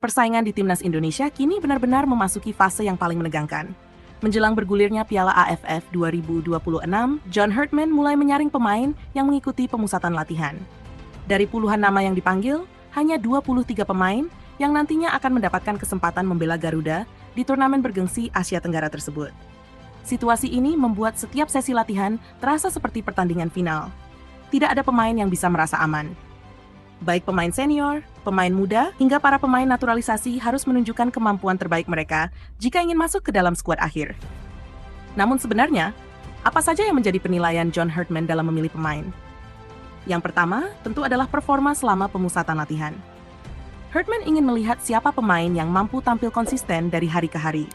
Persaingan di Timnas Indonesia kini benar-benar memasuki fase yang paling menegangkan. Menjelang bergulirnya Piala AFF 2026, John Herdman mulai menyaring pemain yang mengikuti pemusatan latihan. Dari puluhan nama yang dipanggil, hanya 23 pemain yang nantinya akan mendapatkan kesempatan membela Garuda di turnamen bergengsi Asia Tenggara tersebut. Situasi ini membuat setiap sesi latihan terasa seperti pertandingan final. Tidak ada pemain yang bisa merasa aman. Baik pemain senior, pemain muda, hingga para pemain naturalisasi harus menunjukkan kemampuan terbaik mereka jika ingin masuk ke dalam skuad akhir. Namun sebenarnya, apa saja yang menjadi penilaian John Herdman dalam memilih pemain? Yang pertama, tentu adalah performa selama pemusatan latihan. Herdman ingin melihat siapa pemain yang mampu tampil konsisten dari hari ke hari.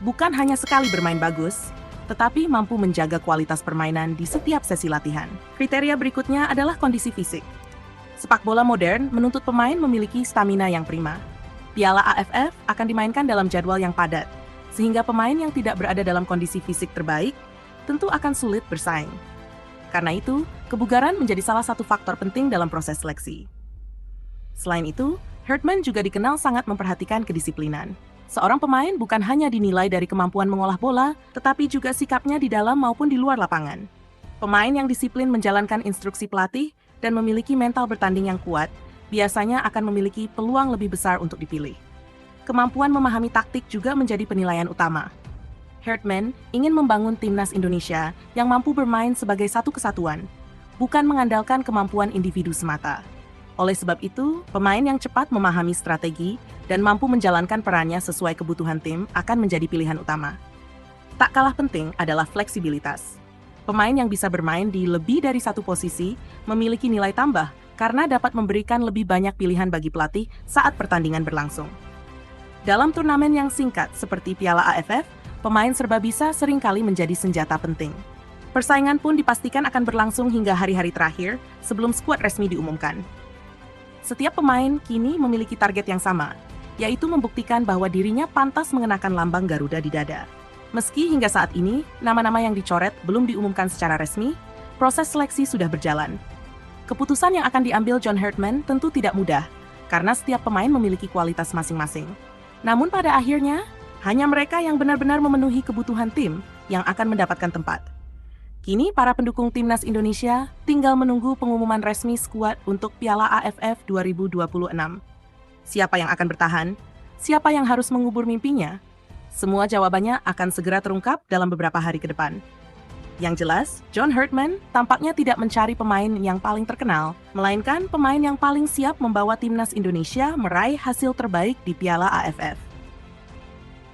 Bukan hanya sekali bermain bagus, tetapi mampu menjaga kualitas permainan di setiap sesi latihan. Kriteria berikutnya adalah kondisi fisik. Sepak bola modern menuntut pemain memiliki stamina yang prima. Piala AFF akan dimainkan dalam jadwal yang padat, sehingga pemain yang tidak berada dalam kondisi fisik terbaik tentu akan sulit bersaing. Karena itu, kebugaran menjadi salah satu faktor penting dalam proses seleksi. Selain itu, Herdman juga dikenal sangat memperhatikan kedisiplinan. Seorang pemain bukan hanya dinilai dari kemampuan mengolah bola, tetapi juga sikapnya di dalam maupun di luar lapangan. Pemain yang disiplin menjalankan instruksi pelatih dan memiliki mental bertanding yang kuat, biasanya akan memiliki peluang lebih besar untuk dipilih. Kemampuan memahami taktik juga menjadi penilaian utama. Herdman ingin membangun timnas Indonesia yang mampu bermain sebagai satu kesatuan, bukan mengandalkan kemampuan individu semata. Oleh sebab itu, pemain yang cepat memahami strategi dan mampu menjalankan perannya sesuai kebutuhan tim akan menjadi pilihan utama. Tak kalah penting adalah fleksibilitas. Pemain yang bisa bermain di lebih dari satu posisi memiliki nilai tambah karena dapat memberikan lebih banyak pilihan bagi pelatih saat pertandingan berlangsung. Dalam turnamen yang singkat seperti Piala AFF, pemain serba bisa seringkali menjadi senjata penting. Persaingan pun dipastikan akan berlangsung hingga hari-hari terakhir sebelum skuad resmi diumumkan. Setiap pemain kini memiliki target yang sama, yaitu membuktikan bahwa dirinya pantas mengenakan lambang Garuda di dada. Meski hingga saat ini, nama-nama yang dicoret belum diumumkan secara resmi, proses seleksi sudah berjalan. Keputusan yang akan diambil John Herdman tentu tidak mudah, karena setiap pemain memiliki kualitas masing-masing. Namun pada akhirnya, hanya mereka yang benar-benar memenuhi kebutuhan tim yang akan mendapatkan tempat. Kini para pendukung Timnas Indonesia tinggal menunggu pengumuman resmi skuad untuk Piala AFF 2026. Siapa yang akan bertahan? Siapa yang harus mengubur mimpinya? Semua jawabannya akan segera terungkap dalam beberapa hari ke depan. Yang jelas, John Herdman tampaknya tidak mencari pemain yang paling terkenal, melainkan pemain yang paling siap membawa Timnas Indonesia meraih hasil terbaik di Piala AFF.